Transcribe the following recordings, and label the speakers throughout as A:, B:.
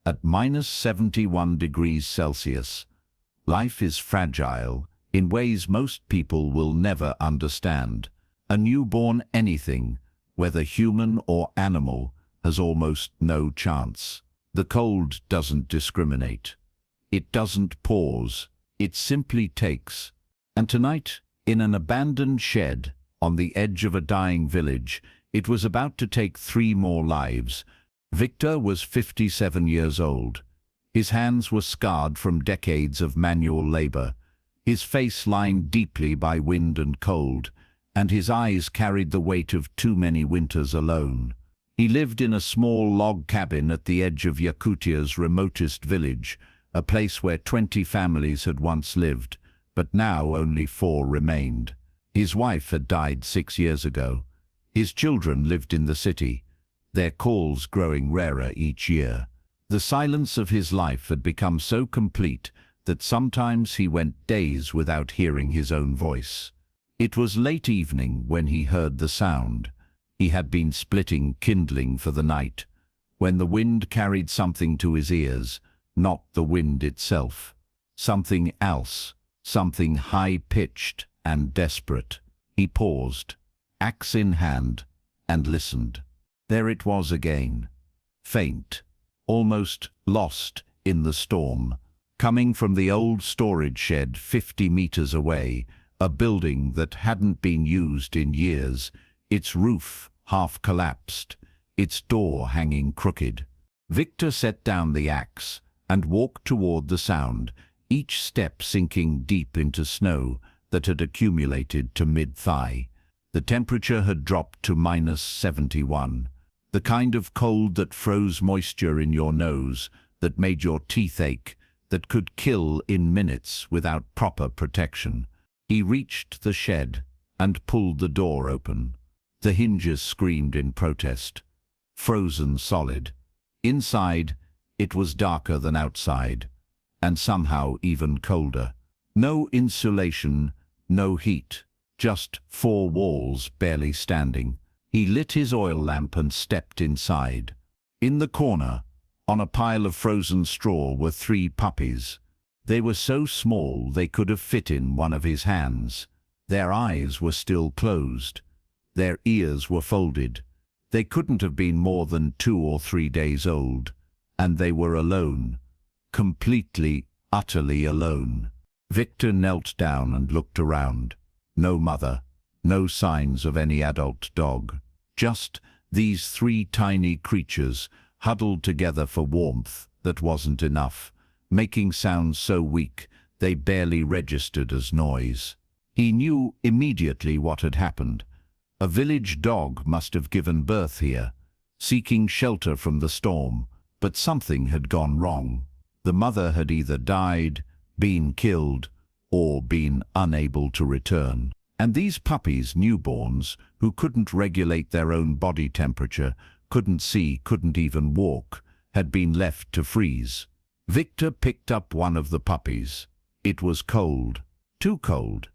A: at -71 degrees Celsius. Life is fragile in ways most people will never understand. A newborn anything, whether human or animal, has almost no chance. The cold doesn't discriminate. It doesn't pause. It simply takes. And tonight, in an abandoned shed on the edge of a dying village, it was about to take 3 more lives. Viktor was 57 years old. His hands were scarred from decades of manual labor, his face lined deeply by wind and cold, and his eyes carried the weight of too many winters alone. He lived in a small log cabin at the edge of Yakutia's remotest village, a place where 20 families had once lived, but now only 4 remained. His wife had died 6 years ago. His children lived in the city, their calls growing rarer each year. The silence of his life had become so complete that sometimes he went days without hearing his own voice. It was late evening when he heard the sound. He had been splitting kindling for the night, when the wind carried something to his ears, not the wind itself. Something else, something high-pitched and desperate. He paused, axe in hand, and listened. There it was again, faint, almost lost in the storm, coming from the old storage shed 50 meters away, a building that hadn't been used in years, its roof half collapsed, its door hanging crooked. Viktor set down the axe and walked toward the sound, each step sinking deep into snow that had accumulated to mid-thigh. The temperature had dropped to -71, the kind of cold that froze moisture in your nose, that made your teeth ache, that could kill in minutes without proper protection. He reached the shed and pulled the door open. The hinges screamed in protest. Frozen solid. Inside, it was darker than outside, and somehow even colder. No insulation, no heat, just 4 walls barely standing. He lit his oil lamp and stepped inside. In the corner, on a pile of frozen straw, were 3 puppies. They were so small they could have fit in one of his hands. Their eyes were still closed. Their ears were folded. They couldn't have been more than 2 or 3 days old. And they were alone. Completely, utterly alone. Viktor knelt down and looked around. No mother, no signs of any adult dog. Just these 3 tiny creatures, huddled together for warmth that wasn't enough, making sounds so weak they barely registered as noise. He knew immediately what had happened. A village dog must have given birth here, seeking shelter from the storm, but something had gone wrong. The mother had either died, been killed, or been unable to return. And these puppies, newborns, who couldn't regulate their own body temperature, couldn't see, couldn't even walk, had been left to freeze. Viktor picked up one of the puppies. It was cold, too cold.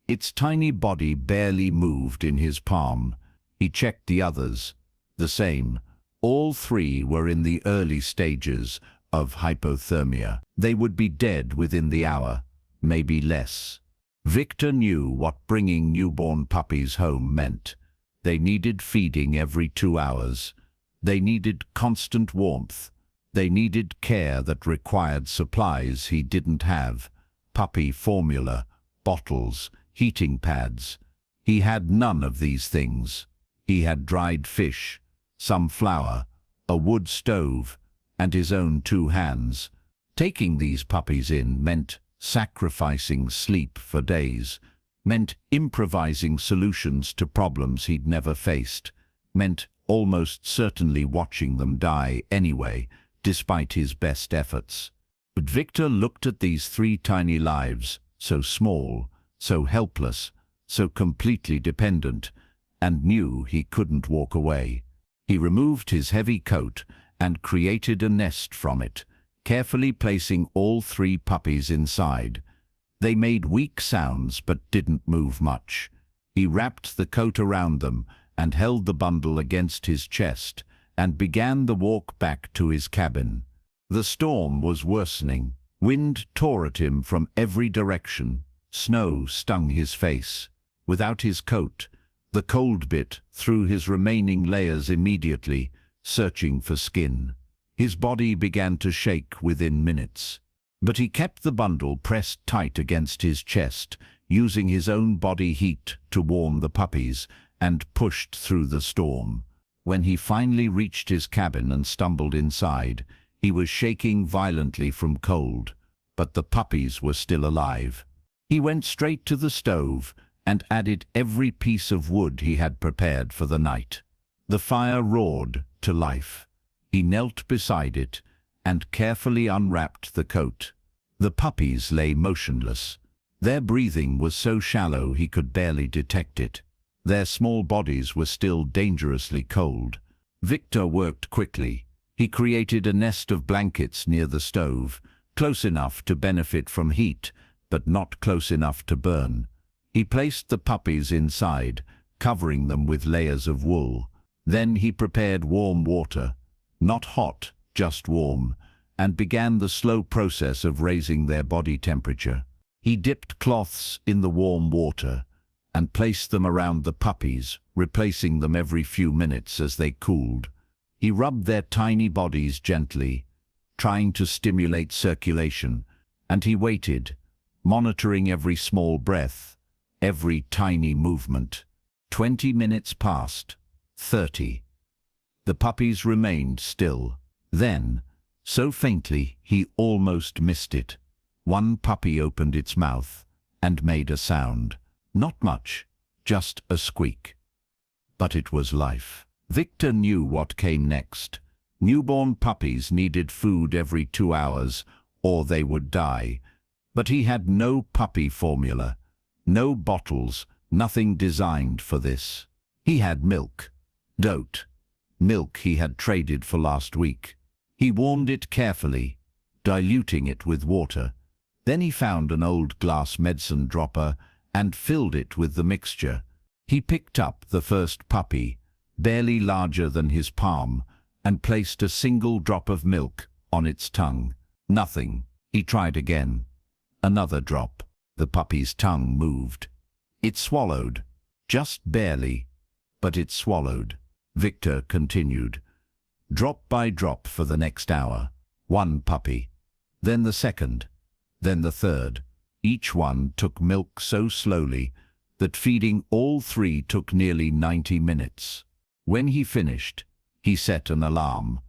A: Its tiny body barely moved in his palm. He checked the others. The same. All 3 were in the early stages of hypothermia. They would be dead within the hour, maybe less. Viktor knew what bringing newborn puppies home meant. They needed feeding every 2 hours. They needed constant warmth. They needed care that required supplies he didn't have. Puppy formula, bottles, heating pads. He had none of these things. He had dried fish, some flour, a wood stove, and his own 2 hands. Taking these puppies in meant sacrificing sleep for days, meant improvising solutions to problems he'd never faced, meant almost certainly watching them die anyway, despite his best efforts. But Viktor looked at these 3 tiny lives, so small, so helpless, so completely dependent, and knew he couldn't walk away. He removed his heavy coat and created a nest from it, carefully placing all 3 puppies inside. They made weak sounds but didn't move much. He wrapped the coat around them and held the bundle against his chest and began the walk back to his cabin. The storm was worsening. Wind tore at him from every direction. Snow stung his face. Without his coat, the cold bit through his remaining layers immediately, searching for skin. His body began to shake within minutes. But he kept the bundle pressed tight against his chest, using his own body heat to warm the puppies, and pushed through the storm. When he finally reached his cabin and stumbled inside, he was shaking violently from cold, but the puppies were still alive. He went straight to the stove and added every piece of wood he had prepared for the night. The fire roared to life. He knelt beside it and carefully unwrapped the coat. The puppies lay motionless. Their breathing was so shallow he could barely detect it. Their small bodies were still dangerously cold. Viktor worked quickly. He created a nest of blankets near the stove, close enough to benefit from heat, but not close enough to burn. He placed the puppies inside, covering them with layers of wool. Then he prepared warm water, not hot, just warm, and began the slow process of raising their body temperature. He dipped cloths in the warm water and placed them around the puppies, replacing them every few minutes as they cooled. He rubbed their tiny bodies gently, trying to stimulate circulation, and he waited, monitoring every small breath, every tiny movement. 20 minutes passed. 30. The puppies remained still. Then, so faintly he almost missed it, one puppy opened its mouth and made a sound. Not much, just a squeak. But it was life. Viktor knew what came next. Newborn puppies needed food every 2 hours, or they would die. But he had no puppy formula, no bottles, nothing designed for this. He had milk. Dote. Milk he had traded for last week. He warmed it carefully, diluting it with water. Then he found an old glass medicine dropper and filled it with the mixture. He picked up the first puppy, barely larger than his palm, and placed a single drop of milk on its tongue. Nothing. He tried again. Another drop. The puppy's tongue moved. It swallowed. Just barely, but it swallowed. Viktor continued. Drop by drop for the next hour. One puppy. Then the second. Then the third. Each one took milk so slowly that feeding all three took nearly 90 minutes. When he finished, he set an alarm,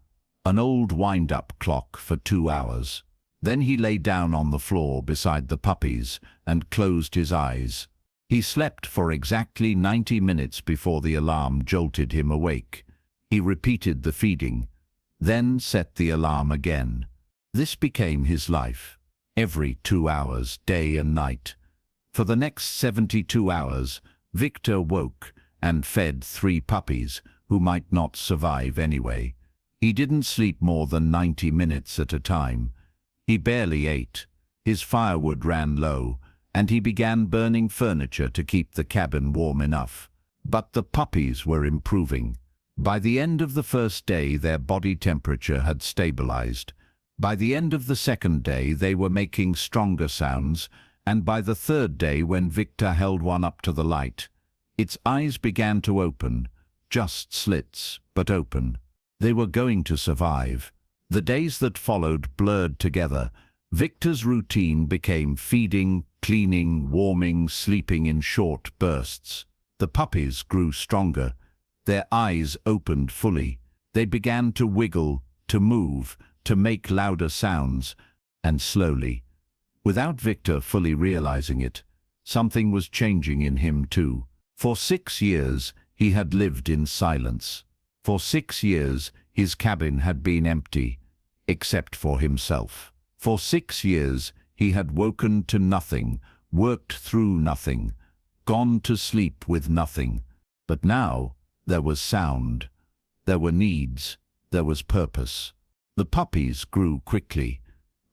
A: an old wind-up clock for 2 hours. Then he lay down on the floor beside the puppies and closed his eyes. He slept for exactly 90 minutes before the alarm jolted him awake. He repeated the feeding, then set the alarm again. This became his life. Every 2 hours, day and night. For the next 72 hours, Viktor woke and fed 3 puppies who might not survive anyway. He didn't sleep more than 90 minutes at a time. He barely ate. His firewood ran low, and he began burning furniture to keep the cabin warm enough. But the puppies were improving. By the end of the first day, their body temperature had stabilized. By the end of the second day, they were making stronger sounds, and by the third day, when Viktor held one up to the light, its eyes began to open, just slits, but open. They were going to survive. The days that followed blurred together. Viktor's routine became feeding, cleaning, warming, sleeping in short bursts. The puppies grew stronger. Their eyes opened fully. They began to wiggle, to move, to make louder sounds, and slowly, without Viktor fully realizing it, something was changing in him too. For 6 years, he had lived in silence. For 6 years, his cabin had been empty, except for himself. For 6 years, he had woken to nothing, worked through nothing, gone to sleep with nothing. But now, there was sound. There were needs. There was purpose. The puppies grew quickly.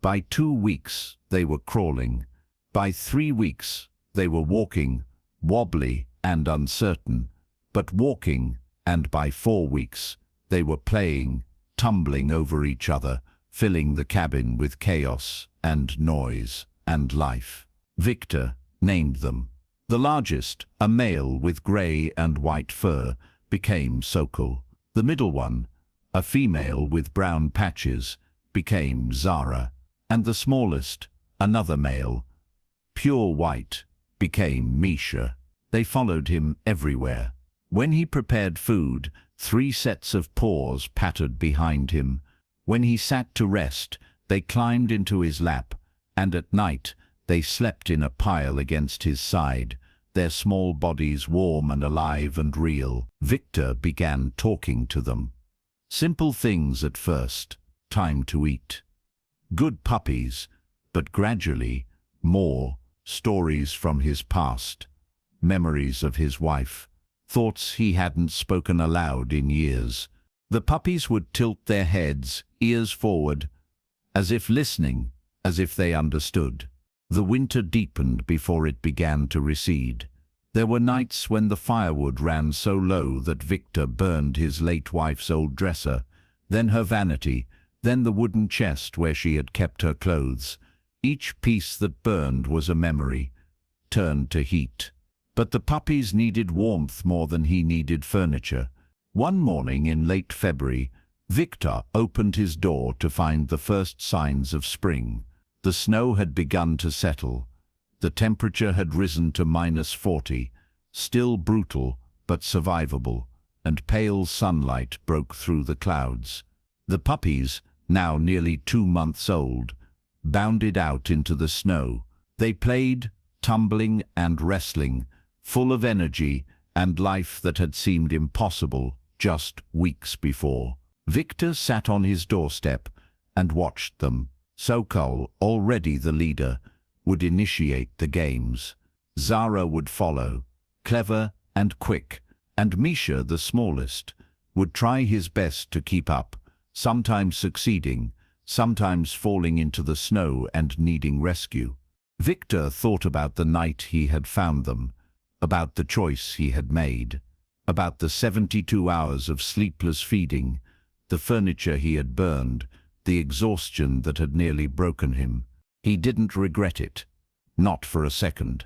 A: By 2 weeks, they were crawling. By 3 weeks, they were walking, wobbly and uncertain, but walking, and by 4 weeks, they were playing, tumbling over each other, filling the cabin with chaos and noise and life. Viktor named them. The largest, a male with grey and white fur, became Sokol. The middle one, a female with brown patches, became Zara. And the smallest, another male, pure white, became Misha. They followed him everywhere. When he prepared food, 3 sets of paws pattered behind him. When he sat to rest, they climbed into his lap, and at night they slept in a pile against his side, their small bodies warm and alive and real. Viktor began talking to them. Simple things at first: time to eat, good puppies, but gradually more, stories from his past, memories of his wife, thoughts he hadn't spoken aloud in years. The puppies would tilt their heads, ears forward, as if listening, as if they understood. The winter deepened before it began to recede. There were nights when the firewood ran so low that Viktor burned his late wife's old dresser, then her vanity, then the wooden chest where she had kept her clothes. Each piece that burned was a memory, turned to heat. But the puppies needed warmth more than he needed furniture. One morning in late February, Viktor opened his door to find the first signs of spring. The snow had begun to settle. The temperature had risen to -40, still brutal but survivable, and pale sunlight broke through the clouds. The puppies, now nearly 2 months old, bounded out into the snow. They played, tumbling and wrestling, full of energy and life that had seemed impossible just weeks before. Viktor sat on his doorstep and watched them. Sokol, already the leader, would initiate the games. Zara would follow, clever and quick, and Misha, the smallest, would try his best to keep up, sometimes succeeding, sometimes falling into the snow and needing rescue. Viktor thought about the night he had found them, about the choice he had made, about the 72 hours of sleepless feeding, the furniture he had burned, the exhaustion that had nearly broken him. He didn't regret it, not for a second.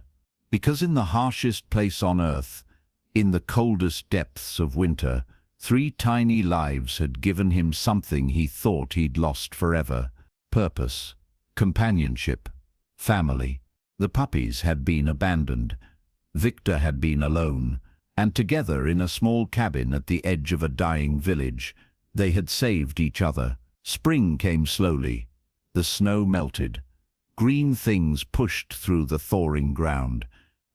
A: Because in the harshest place on earth, in the coldest depths of winter, 3 tiny lives had given him something he thought he'd lost forever: purpose, companionship, family. The puppies had been abandoned. Viktor had been alone, and together in a small cabin at the edge of a dying village, they had saved each other. Spring came slowly. The snow melted. Green things pushed through the thawing ground,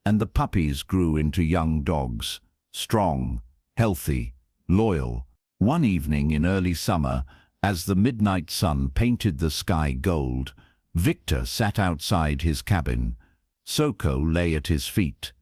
A: and the puppies grew into young dogs, strong, healthy, loyal. One evening in early summer, as the midnight sun painted the sky gold, Viktor sat outside his cabin. Sokol lay at his feet.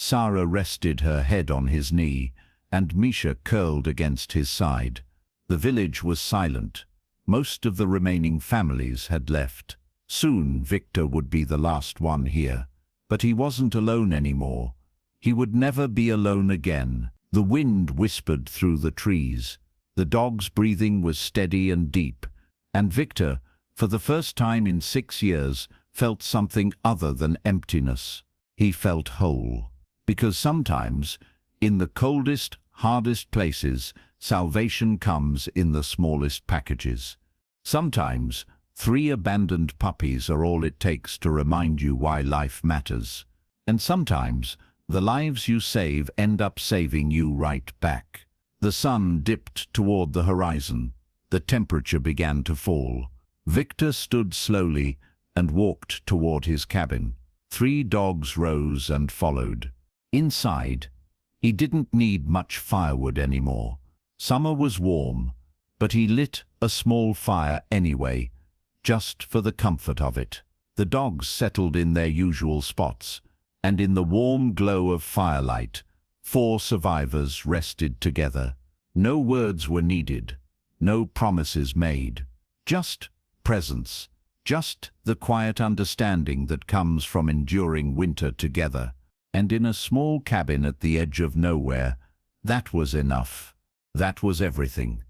A: Zara rested her head on his knee, and Misha curled against his side. The village was silent. Most of the remaining families had left. Soon Viktor would be the last one here. But he wasn't alone anymore. He would never be alone again. The wind whispered through the trees. The dog's breathing was steady and deep, and Viktor, for the first time in 6 years, felt something other than emptiness. He felt whole. Because sometimes, in the coldest, hardest places, salvation comes in the smallest packages. Sometimes, 3 abandoned puppies are all it takes to remind you why life matters. And sometimes, the lives you save end up saving you right back. The sun dipped toward the horizon. The temperature began to fall. Viktor stood slowly and walked toward his cabin. 3 dogs rose and followed. Inside, he didn't need much firewood anymore. Summer was warm, but he lit a small fire anyway, just for the comfort of it. The dogs settled in their usual spots, and in the warm glow of firelight, 4 survivors rested together. No words were needed, no promises made, just presence, just the quiet understanding that comes from enduring winter together. And in a small cabin at the edge of nowhere, that was enough. That was everything.